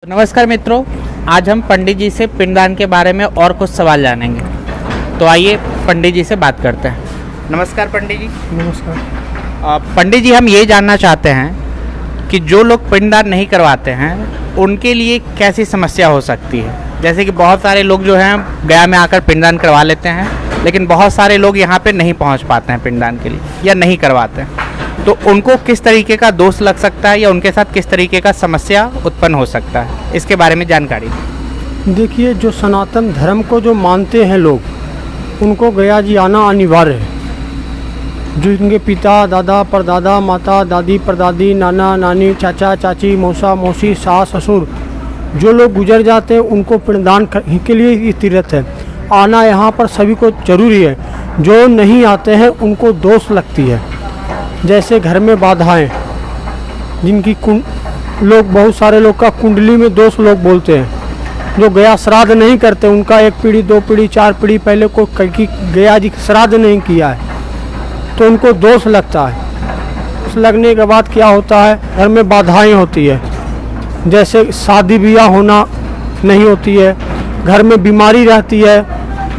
नमस्कार मित्रों, आज हम पंडित जी से पिंडदान के बारे में और कुछ सवाल जानेंगे। तो आइए पंडित जी से बात करते हैं। नमस्कार पंडित जी। नमस्कार। पंडित जी, हम ये जानना चाहते हैं कि जो लोग पिंडदान नहीं करवाते हैं उनके लिए कैसी समस्या हो सकती है। जैसे कि बहुत सारे लोग जो हैं गया में आकर पिंडदान करवा लेते हैं, लेकिन बहुत सारे लोग यहाँ पे नहीं पहुँच पाते हैं पिंडदान के लिए या नहीं करवाते हैं, तो उनको किस तरीके का दोष लग सकता है या उनके साथ किस तरीके का समस्या उत्पन्न हो सकता है, इसके बारे में जानकारी दें। देखिए, जो सनातन धर्म को जो मानते हैं लोग, उनको गया जी आना अनिवार्य है। जो इनके पिता, दादा, परदादा, माता, दादी, परदादी, नाना, नानी, चाचा, चाची, मौसा, मौसी, सास, ससुर, जो लोग गुजर जाते हैं उनको पिंडदान के लिए ये तीर्थ है। आना यहाँ पर सभी को जरूरी है। जो नहीं आते हैं उनको दोष लगती है। जैसे घर में बाधाएं, जिनकी लोग, बहुत सारे लोग का कुंडली में दोष लोग बोलते हैं। जो गया श्राद्ध नहीं करते, उनका 1 पीढ़ी 2 पीढ़ी 4 पीढ़ी पहले को गया जी श्राद्ध नहीं किया है, तो उनको दोष लगता है। उस लगने के बाद क्या होता है, घर में बाधाएं होती है। जैसे शादी ब्याह होना नहीं होती है, घर में बीमारी रहती है,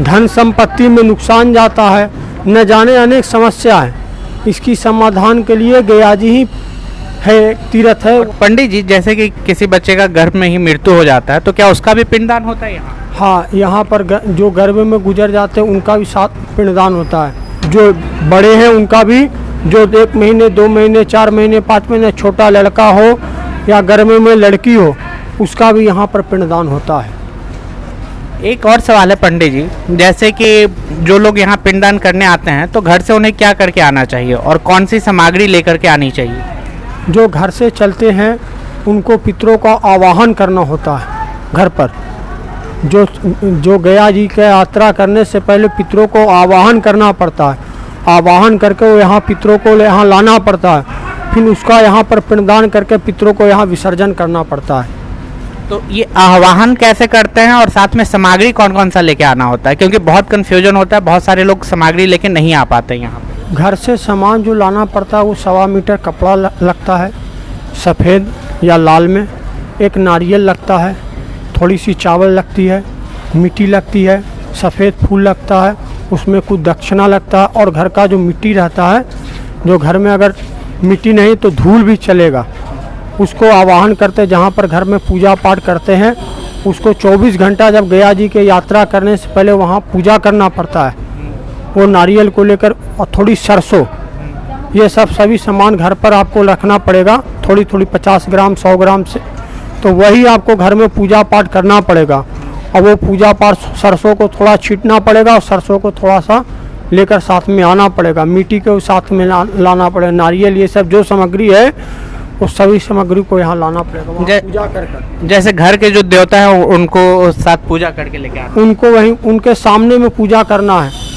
धन संपत्ति में नुकसान जाता है, न जाने अनेक समस्या है। इसकी समाधान के लिए गया जी ही है, तीर्थ है। पंडित जी, जैसे कि किसी बच्चे का गर्भ में ही मृत्यु हो जाता है, तो क्या उसका भी पिंडदान होता है यहाँ? हाँ, यहाँ पर जो गर्भ में गुजर जाते हैं उनका भी साथ पिंडदान होता है। जो बड़े हैं उनका भी, जो 1 महीने 2 महीने 4 महीने 5 महीने छोटा लड़का हो या गर्भ में लड़की हो, उसका भी यहाँ पर पिंडदान होता है। एक और सवाल है पंडित जी, जैसे कि जो लोग यहाँ पिंडदान करने आते हैं तो घर से उन्हें क्या करके आना चाहिए और कौन सी सामग्री लेकर के आनी चाहिए? जो घर से चलते हैं उनको पितरों का आवाहन करना होता है घर पर। जो गया जी के यात्रा करने से पहले पितरों को आवाहन करना पड़ता है। आवाहन करके वो यहाँ पितरों को यहाँ लाना पड़ता है, फिर उसका यहाँ पर पिंडदान करके पितरों को यहाँ विसर्जन करना पड़ता है। तो ये आवाहन कैसे करते हैं और साथ में सामग्री कौन कौन सा लेके आना होता है? क्योंकि बहुत कन्फ्यूजन होता है, बहुत सारे लोग सामग्री लेके नहीं आ पाते यहाँ पे। घर से सामान जो लाना पड़ता है वो 1.25 मीटर कपड़ा लगता है, सफ़ेद या लाल में। 1 नारियल लगता है, थोड़ी सी चावल लगती है, मिट्टी लगती है, सफ़ेद फूल लगता है, उसमें कुछ दक्षिणा लगता है। और घर का जो मिट्टी रहता है, जो घर में अगर मिट्टी नहीं तो धूल भी चलेगा, उसको आवाहन करते, जहाँ पर घर में पूजा पाठ करते हैं उसको 24 घंटा, जब गया जी के यात्रा करने से पहले वहाँ पूजा करना पड़ता है। वो नारियल को लेकर और थोड़ी सरसों, ये सभी सामान घर पर आपको रखना पड़ेगा। थोड़ी 50 ग्राम 100 ग्राम से, तो वही आपको घर में पूजा पाठ करना पड़ेगा। और वो पूजा पाठ सरसों को थोड़ा छींटना पड़ेगा और सरसों को थोड़ा सा लेकर साथ में आना पड़ेगा। मिट्टी को साथ में लाना पड़ेगा। नारियल, ये सब जो सामग्री है वो सभी सामग्री को यहाँ लाना पड़ेगा पूजा कर। जैसे घर के जो देवता हैं उनको साथ पूजा करके लेके आना, उनको वहीं उनके सामने में पूजा करना है।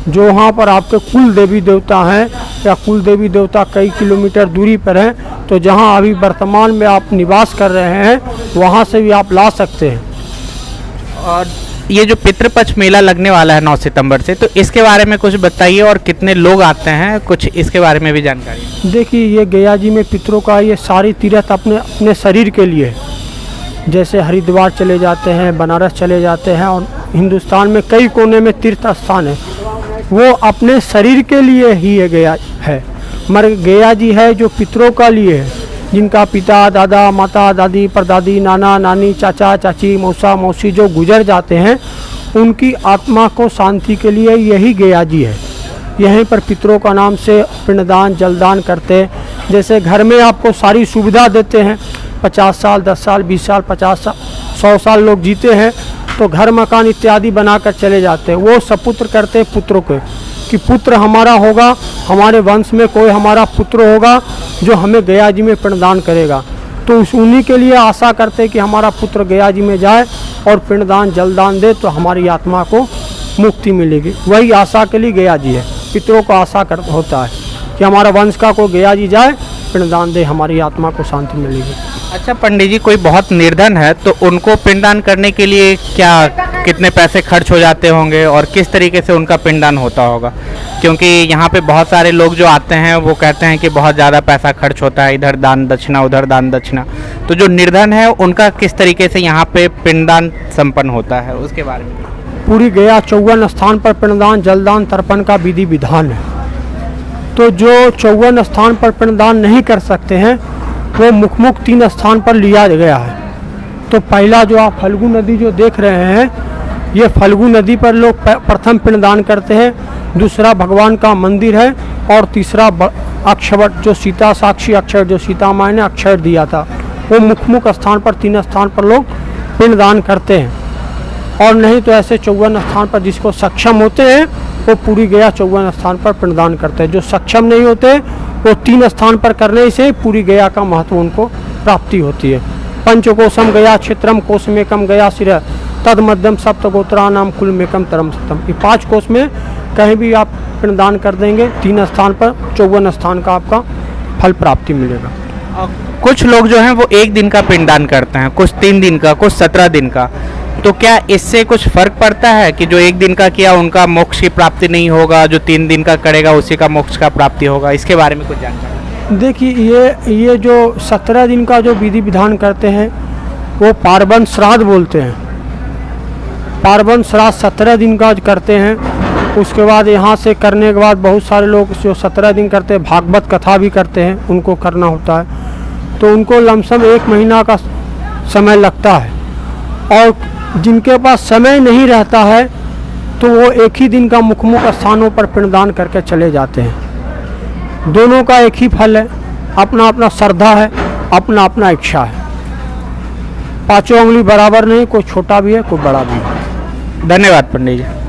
जो वहाँ पर आपके कुल देवी देवता हैं या कुल देवी देवता कई किलोमीटर दूरी पर हैं, तो जहाँ अभी वर्तमान में आप निवास कर रहे हैं वहाँ से भी आप ला सकते हैं। और ये जो पितृपक्ष मेला लगने वाला है 9 सितंबर से, तो इसके बारे में कुछ बताइए और कितने लोग आते हैं, कुछ इसके बारे में भी जानकारी। देखिए, ये गया जी में पितरों का ये सारी तीर्थ अपने शरीर के लिए है। जैसे हरिद्वार चले जाते हैं, बनारस चले जाते हैं, और हिंदुस्तान में कई कोने में तीर्थ स्थान है, वो अपने शरीर के लिए ही ये गया है। मगर गया जी है जो पितरों का लिए है, जिनका पिता, दादा, माता, दादी, परदादी, नाना, नानी, चाचा, चाची, मौसा, मौसी जो गुजर जाते हैं, उनकी आत्मा को शांति के लिए यही गया जी है। यहीं पर पितरों का नाम से पिंडदान जलदान करते हैं। जैसे घर में आपको सारी सुविधा देते हैं, 50 साल 10 साल 20 साल 50 साल 100 साल लोग जीते हैं, तो घर मकान इत्यादि बनाकर चले जाते हैं। वो सपुत्र करते हैं पुत्रों को, कि पुत्र हमारा होगा, हमारे वंश में कोई हमारा पुत्र होगा जो हमें गया जी में पिंडदान करेगा। तो उन्हीं के लिए आशा करते हैं कि हमारा पुत्र गया जी में जाए और पिंडदान जलदान दे, तो हमारी आत्मा को मुक्ति मिलेगी। वही आशा के लिए गया जी है। पितरों को आशा होता है कि हमारा वंश का कोई गया जी जाए, पिंडदान दे, हमारी आत्मा को शांति मिलेगी। अच्छा पंडित जी, कोई बहुत निर्धन है तो उनको पिंडदान करने के लिए क्या कितने पैसे खर्च हो जाते होंगे और किस तरीके से उनका पिंडदान होता होगा, क्योंकि यहाँ पे बहुत सारे लोग जो आते हैं वो कहते हैं कि बहुत ज़्यादा पैसा खर्च होता है, इधर दान दक्षिणा उधर दान दक्षिणा। तो जो निर्धन है उनका किस तरीके से यहाँ पे पिंडदान संपन्न होता है, उसके बारे में। पूरी गया 54 स्थान पर पिंडदान जलदान तर्पण का विधि विधान है। तो जो 54 स्थान पर पिंडदान नहीं कर सकते हैं वो मुख 3 स्थान पर लिया गया है। तो पहला जो आप फल्गु नदी जो देख रहे हैं, ये फल्गु नदी पर लोग प्रथम पिंडदान करते हैं। दूसरा भगवान का मंदिर है और तीसरा अक्षवट जो सीता साक्षी अक्षर जो सीता माँ ने अक्षर दिया था, वो मुख स्थान पर 3 स्थान पर लोग पिंडदान करते हैं। और नहीं तो ऐसे 54 स्थान पर जिसको सक्षम होते हैं वो पूरी गया 54 स्थान पर पिंडदान करते हैं। जो सक्षम नहीं होते वो 3 स्थान पर करने से पूरी गया का महत्व उनको प्राप्ति होती है। पंचकोशम गया क्षेत्रम कोशमेकम गया सिर तद मध्यम सप्तगोत्रा नाम कुलमेकम तरम सतम। ये 5 कोश में कहीं भी आप पिंडदान कर देंगे 3 स्थान पर 54 स्थान का आपका फल प्राप्ति मिलेगा। कुछ लोग जो हैं वो 1 दिन का पिंडदान करते हैं, कुछ 3 दिन का, कुछ 17 दिन का। तो क्या इससे कुछ फर्क पड़ता है कि जो 1 दिन का किया उनका मोक्ष की प्राप्ति नहीं होगा, जो 3 दिन का करेगा उसी का मोक्ष का प्राप्ति होगा? इसके बारे में कुछ जानकारी। देखिए ये जो 17 दिन का जो विधि विधान करते हैं वो पार्वन श्राद्ध बोलते हैं। पार्वन श्राद्ध 17 दिन का करते हैं। उसके बाद यहाँ से करने के बाद बहुत सारे लोग जो 17 दिन करते हैं भागवत कथा भी करते हैं, उनको करना होता है। तो उनको लमसम 1 महीना का समय लगता है। और जिनके पास समय नहीं रहता है तो वो 1 ही दिन का मुख स्थानों पर पिंडदान करके चले जाते हैं। दोनों का एक ही फल है, अपना अपना श्रद्धा है, अपना अपना इच्छा है। 5 उंगली बराबर नहीं, कोई छोटा भी है कोई बड़ा भी है। धन्यवाद पंडित जी।